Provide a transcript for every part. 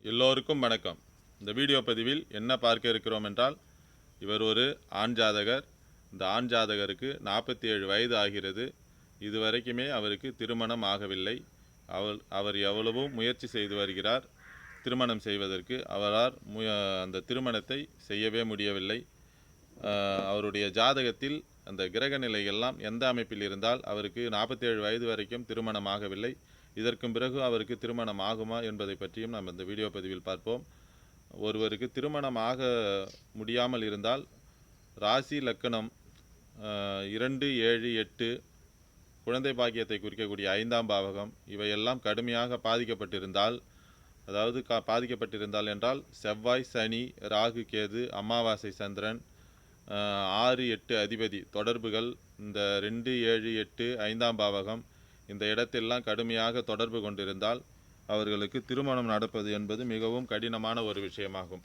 எல்லோருக்கும் வணக்கம். இந்த வீடியோ பதிவில் என்ன பார்க்க இருக்கிறோம் என்றால், இவர் ஒரு ஆண் ஜாதகர். இந்த ஆண் ஜாதகருக்கு 47 வயது ஆகிறது. இதுவரைக்குமே அவருக்கு திருமணம் ஆகவில்லை. அவர் எவ்வளவோ முயற்சி செய்து வருகிறார் திருமணம் செய்வதற்கு. அவரால் அந்த திருமணத்தை செய்யவே முடியவில்லை. அவருடைய ஜாதகத்தில் அந்த கிரக நிலையெல்லாம் எந்த அமைப்பில் இருந்தால் அவருக்கு 47 வயது வரைக்கும் திருமணம் ஆகவில்லை, இதற்கு பிறகு அவருக்கு திருமணம் ஆகுமா என்பதை பற்றியும் நாம் இந்த வீடியோ பதிவில் பார்ப்போம். ஒருவருக்கு திருமணம் ஆக முடியாமல் இருந்தால் ராசி லக்கணம் 2, 7, 8 குழந்தை பாக்கியத்தை குறிக்கக்கூடிய 5ஆம் பாவகம் இவையெல்லாம் கடுமையாக பாதிக்கப்பட்டிருந்தால், அதாவது பாதிக்கப்பட்டிருந்தால் என்றால் செவ்வாய், சனி, ராகு, கேது, அமாவாசை, சந்திரன், 6, 8 அதிபதி தொடர்புகள் இந்த 2, 7, 8 5ஆம் பாவகம் இந்த இடத்தெல்லாம் கடுமையாக தொடர்பு கொண்டிருந்தால் அவர்களுக்கு திருமணம் நடப்பது என்பது மிகவும் கடினமான ஒரு விஷயமாகும்.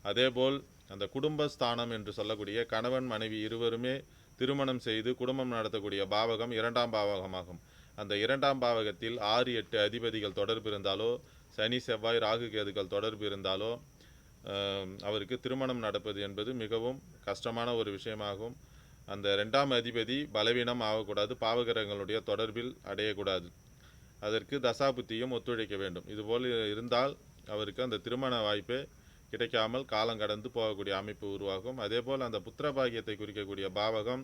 அதேபோல் அந்த குடும்பஸ்தானம் என்று சொல்லக்கூடிய கணவன் மனைவி இருவருமே திருமணம் செய்து குடும்பம் நடத்தக்கூடிய பாவகம் 2ஆம் பாவகமாகும். அந்த 2ஆம் பாவகத்தில் 6, 8 அதிபதிகள் தொடர்பு இருந்தாலோ, சனி, செவ்வாய், ராகு, கேதுகள் தொடர்பு இருந்தாலோ அவருக்கு திருமணம் நடப்பது என்பது மிகவும் கஷ்டமான ஒரு விஷயமாகும். அந்த 2ஆம் அதிபதி பலவீனம் ஆகக்கூடாது, பாவகிரகங்களுடைய தொடர்பில் அடையக்கூடாது. அதற்கு தசாபுத்தியும் ஒத்துழைக்க வேண்டும். இதுபோல் இருந்தால் அவருக்கு அந்த திருமண வாய்ப்பே கிடைக்காமல் காலம் கடந்து போகக்கூடிய அமைப்பு உருவாகும். அதேபோல் அந்த புத்திர பாகியத்தை குறிக்கக்கூடிய பாவகம்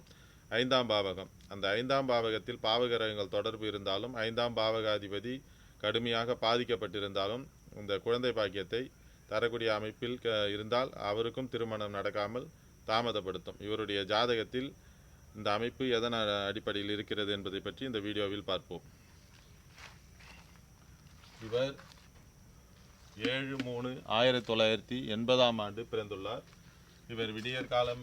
5ஆம் பாவகம். அந்த 5ஆம் பாவகத்தில் பாவகிரகங்கள் தொடர்பு இருந்தாலும், 5ஆம் பாவகாதிபதி கடுமையாக பாதிக்கப்பட்டிருந்தாலும் இந்த குழந்தை பாக்கியத்தை தரக்கூடிய அமைப்பில் இருந்தால் அவருக்கும் திருமணம் நடக்காமல் தாமதப்படுத்தும். இவருடைய ஜாதகத்தில் இந்த அமைப்பு எதன் அடிப்படையில் இருக்கிறது என்பதை பற்றி இந்த வீடியோவில் பார்ப்போம். இவர் 7/3/1980 ஆண்டு பிறந்துள்ளார். இவர் விடியற்காலை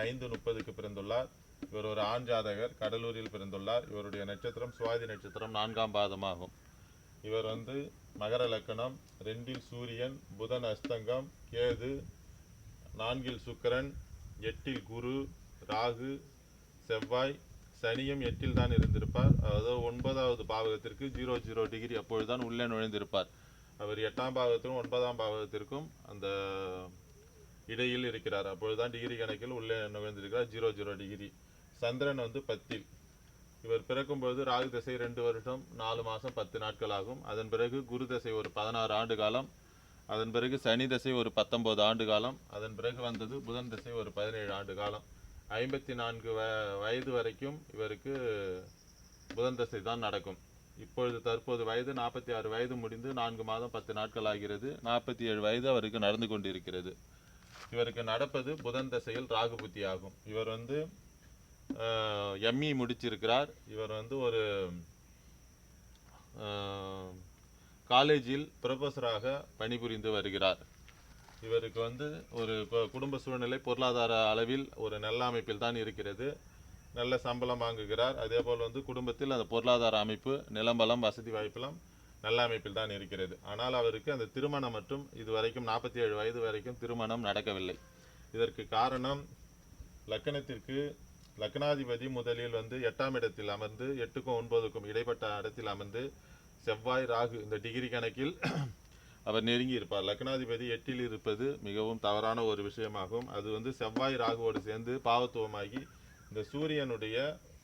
5:30க்கு பிறந்துள்ளார். இவர் ஒரு ஆண் ஜாதகர், கடலூரில் பிறந்துள்ளார். இவருடைய நட்சத்திரம் சுவாதி நட்சத்திரம், 4ஆம் பாதமாகும். இவர் மகர லக்கணம், 2இல் சூரியன், புதன் அஸ்தங்கம், கேது 4இல் சுக்கிரன், 8இல் குரு, ராகு, செவ்வாய், சனியும் 8இல் தான் இருந்திருப்பார். அதாவது 9வது பாவகத்திற்கு 00 டிகிரி அப்பொழுதுதான் உள்ளே நுழைந்திருப்பார். அவர் 8ஆம் பாவகத்திற்கும் 9ஆம் பாவகத்திற்கும் அந்த இடையில் இருக்கிறார். அப்பொழுதுதான் டிகிரி கணக்கில் உள்ளே நுழைந்திருக்கிறார், 00 டிகிரி. சந்திரன் 10இல். இவர் பிறக்கும்போது ராகு தசை 2 வருடம் 4 மாதம் 10 நாட்கள் ஆகும். அதன் பிறகு குரு தசை ஒரு 16 ஆண்டு காலம். அதன் பிறகு சனி தசை ஒரு 19 ஆண்டு காலம். அதன் பிறகு வந்தது புதன் தசை ஒரு 17 ஆண்டு காலம். 54 வயது வரைக்கும் இவருக்கு புதன் தசை தான் நடக்கும். இப்பொழுது தற்போது வயது 46 வயது முடிந்து 4 மாதம் 10 நாட்கள் ஆகிறது. 47 வயது அவருக்கு நடந்து கொண்டிருக்கிறது. இவருக்கு நடப்பது புதன் தசையில் ராகு புத்தி ஆகும். இவர் எம்இ முடிச்சிருக்கிறார். இவர் ஒரு காலேஜில் ப்ரொஃபஸராக பணிபுரிந்து வருகிறார். இவருக்கு ஒரு குடும்ப சூழ்நிலை பொருளாதார அளவில் ஒரு நல்ல அமைப்பில் தான் இருக்கிறது. நல்ல சம்பளம் வாங்குகிறார். அதேபோல் குடும்பத்தில் அந்த பொருளாதார அமைப்பு, நிலம்பலம், வசதி வாய்ப்பெல்லாம் நல்ல அமைப்பில் தான் இருக்கிறது. ஆனால் அவருக்கு அந்த திருமணம் மற்றும் இதுவரைக்கும் 47 வயது வரைக்கும் திருமணம் நடக்கவில்லை. இதற்கு காரணம் லக்கணத்திற்கு லக்னாதிபதி முதலில் 8ஆம் இடத்தில் அமர்ந்து 8க்கும் 9க்கும் இடைப்பட்ட இடத்தில் அமர்ந்து செவ்வாய், ராகு இந்த டிகிரி கணக்கில் அவர் நெருங்கி இருப்பார். லக்னாதிபதி 8இல் இருப்பது மிகவும் தவறான ஒரு விஷயமாகும். அது செவ்வாய் ராகுவோடு சேர்ந்து பாவத்துவமாகி இந்த சூரியனுடைய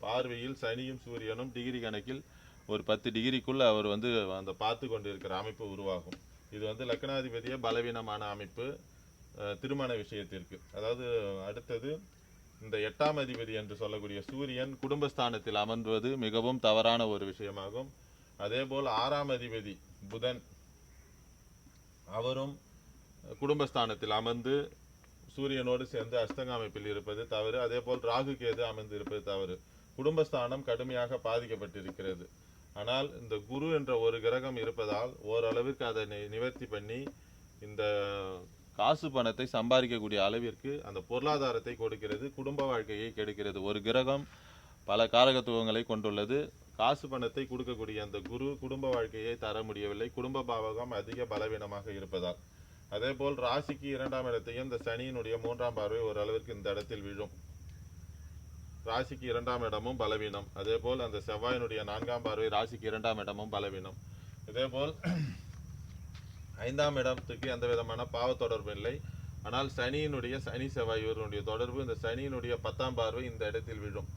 பார்வையில் சனியும் சூரியனும் டிகிரி கணக்கில் ஒரு 10 டிகிரிக்குள் அவர் அந்த பார்த்து கொண்டிருக்கிற அமைப்பு உருவாகும். இது லக்னாதிபதிய பலவீனமான அமைப்பு திருமண விஷயத்திற்கு. அதாவது அடுத்தது இந்த 8ஆம் அதிபதி என்று சொல்லக்கூடிய சூரியன் குடும்பஸ்தானத்தில் அமர்ந்துவது மிகவும் தவறான ஒரு விஷயமாகும். அதேபோல் 6ஆம் அதிபதி புதன் அவரும் குடும்பஸ்தானத்தில் அமர்ந்து சூரியனோடு சேர்ந்து அஸ்தங்க அமைப்பில் இருப்பது தவறு. அதேபோல் ராகு கேது அமர்ந்து இருப்பது தவறு. குடும்பஸ்தானம் கடுமையாக பாதிக்கப்பட்டிருக்கிறது. ஆனால் இந்த குரு என்ற ஒரு கிரகம் இருப்பதால் ஓரளவிற்கு அதை நிவர்த்தி பண்ணி இந்த காசு பணத்தை சம்பாதிக்கக்கூடிய அளவிற்கு அந்த பொருளாதாரத்தை கொடுக்கிறது, குடும்ப வாழ்க்கையை கெடுக்கிறது. ஒரு கிரகம் பல காரகத்துவங்களை கொண்டுள்ளது. காசு பணத்தை கொடுக்கக்கூடிய அந்த குரு குடும்ப வாழ்க்கையை தர முடியவில்லை, குடும்ப பாவகம் அதிக பலவீனமாக இருப்பதால். அதேபோல் ராசிக்கு 2ஆம் இடத்தையும் இந்த சனியினுடைய 3ஆம் பார்வை ஓரளவிற்கு இந்த இடத்தில் விழும். ராசிக்கு 2ஆம் இடமும் பலவீனம். அதேபோல் அந்த செவ்வாயினுடைய 4ஆம் பார்வை ராசிக்கு 2ஆம் இடமும் பலவீனம். இதேபோல் 5ஆம் இடத்துக்கு எந்த விதமான பாவ தொடர்பு இல்லை. ஆனால் சனி செவ்வாய் இவருடைய தொடர்பு, இந்த சனியினுடைய 10ஆம் பார்வை இந்த இடத்தில் விழும்.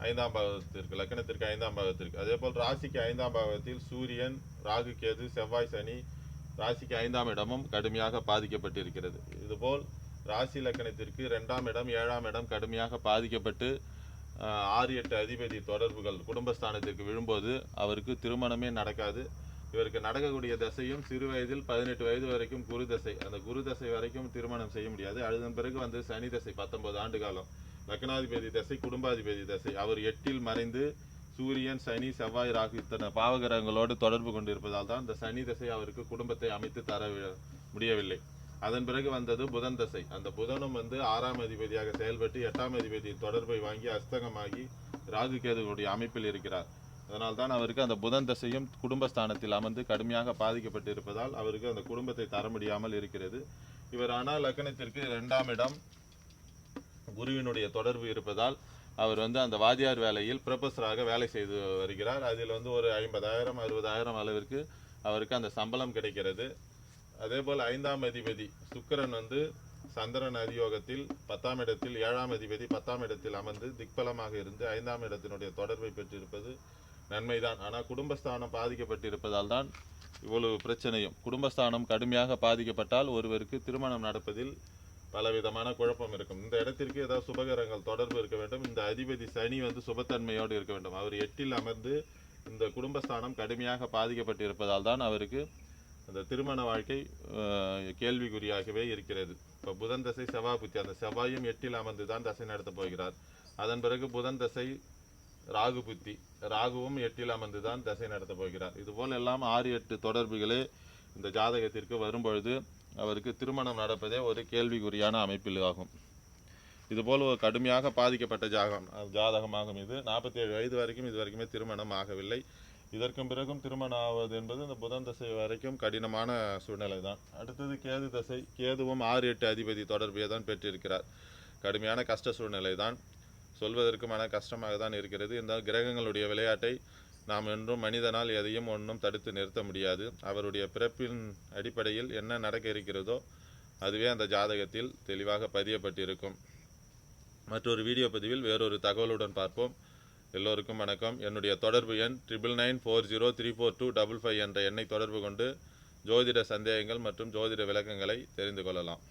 5ஆம் பாவத்திற்கு, லக்னத்திற்கு 5ஆம் பாவத்திற்கு. அதே போல் ராசிக்கு 5ஆம் பாவத்தில் சூரியன், ராகு, கேது, செவ்வாய், சனி ராசிக்கு 5ஆம் இடமும் கடுமையாக பாதிக்கப்பட்டிருக்கிறது. இதுபோல் ராசி லக்னத்திற்கு 2ஆம் இடம், 7ஆம் இடம் கடுமையாக பாதிக்கப்பட்டு 6, 8 அதிபதி தொடர்புகள் குடும்பஸ்தானத்திற்கு விழும்போது அவருக்கு திருமணமே நடக்காது. இவருக்கு நடக்கக்கூடிய தசையும் சிறு வயதில் 18 வயது வரைக்கும் குரு தசை. அந்த குரு தசை வரைக்கும் திருமணம் செய்ய முடியாது. அதன் பிறகு வந்து சனி தசை 19 ஆண்டு காலம். லக்னாதிபதி தசை, குடும்பாதிபதி தசை. அவர் 8இல் மறைந்து சூரியன், சனி, செவ்வாய், ராகு இத்தனை பாவகிரகங்களோடு தொடர்பு கொண்டிருப்பதால் தான் இந்த சனி தசை அவருக்கு குடும்பத்தை அமைத்து தர முடியவில்லை. அதன் பிறகு வந்தது புதன் தசை. அந்த புதனும் வந்து 6ஆம் அதிபதியாக செயல்பட்டு 8ஆம் அதிபதியின் தொடர்பை வாங்கி அஸ்தகமாகி ராகு கேதுகளுடைய அமைப்பில் இருக்கிறார். அதனால் தான் அவருக்கு அந்த புதன் தசையும் குடும்பஸ்தானத்தில் அமர்ந்து கடுமையாக பாதிக்கப்பட்டு இருப்பதால் அவருக்கு அந்த குடும்பத்தை தர முடியாமல் இருக்கிறது. இவர் ஆனால் லக்னத்திற்கு 2ஆம் இடம் குருவினுடைய தொடர்பு இருப்பதால் அவர் வந்து அந்த வாத்தியார் வேலையில் ப்ரொஃபஸராக வேலை செய்து வருகிறார். அதில் வந்து ஒரு 50,000 60,000 அளவிற்கு அவருக்கு அந்த சம்பளம் கிடைக்கிறது. அதே போல் 5ஆம் அதிபதி சுக்கிரன் வந்து சந்திரன் அதியோகத்தில் 10ஆம் இடத்தில், 7ஆம் அதிபதி 10ஆம் இடத்தில் அமர்ந்து திக்பலமாக இருந்து 5ஆம் இடத்தினுடைய தொடர்பை பெற்றிருப்பது நன்மைதான். ஆனால் குடும்பஸ்தானம் பாதிக்கப்பட்டிருப்பதால் தான் இவ்வளவு பிரச்சனையும். குடும்பஸ்தானம் கடுமையாக பாதிக்கப்பட்டால் ஒருவருக்கு திருமணம் நடப்பதில் பலவிதமான குழப்பம் இருக்கும். இந்த இடத்திற்கு ஏதாவது சுபகரங்கள் தொடர்பு இருக்க வேண்டும். இந்த அதிபதி சனி வந்து சுபத்தன்மையோடு இருக்க வேண்டும். அவர் 8இல் அமர்ந்து இந்த குடும்பஸ்தானம் கடுமையாக பாதிக்கப்பட்டிருப்பதால் தான் அவருக்கு அந்த திருமண வாழ்க்கை கேள்விக்குறியாகவே இருக்கிறது. இப்போ புதன் தசை, செவ்வாய் புத்தி. அந்த செவ்வாயும் 8இல் அமர்ந்து தான் தசை நடத்தப் போகிறார். அதன் பிறகு புதன் தசை, ராகு புத்தி. ராகுவும் 8இல் அமர்ந்து தான் தசை நடத்தப் போகிறார். இதுபோல் எல்லாம் 6, 8 தொடர்புகளே இந்த ஜாதகத்திற்கு வரும்பொழுது அவருக்கு திருமணம் நடப்பதே ஒரு கேள்விக்குறியான அமைப்பில் ஆகும். இதுபோல் ஒரு கடுமையாக பாதிக்கப்பட்ட ஜாதகமாகும் இது. 47 வயது வரைக்கும் இது வரைக்குமே திருமணம் ஆகவில்லை. இதற்கும் பிறகும் திருமணம் ஆவது என்பது இந்த புதன் தசை வரைக்கும் கடினமான சூழ்நிலை தான். அடுத்தது கேது தசை. கேதுவும் 6, 8 அதிபதி தொடர்பையை தான் பெற்றிருக்கிறார். கடுமையான கஷ்ட சூழ்நிலை தான். சொல்வதற்கு மன கஷ்டமாக தான் இருக்கிறது. இந்த கிரகங்களுடைய விளையாட்டை நாம் என்றும் மனிதனால் எதையும் ஒன்றும் தடுத்து நிறுத்த முடியாது. அவருடைய பிறப்பின் அடிப்படையில் என்ன நடக்க இருக்கிறதோ அதுவே அந்த ஜாதகத்தில் தெளிவாக பதியப்பட்டிருக்கும். மற்றொரு வீடியோ பதிவில் வேறொரு தகவலுடன் பார்ப்போம். எல்லோருக்கும் வணக்கம். என்னுடைய தொடர்பு எண் 9994034255 என்ற எண்ணை தொடர்பு கொண்டு ஜோதிட சந்தேகங்கள் மற்றும் ஜோதிட விளக்கங்களை தெரிந்து கொள்ளலாம்.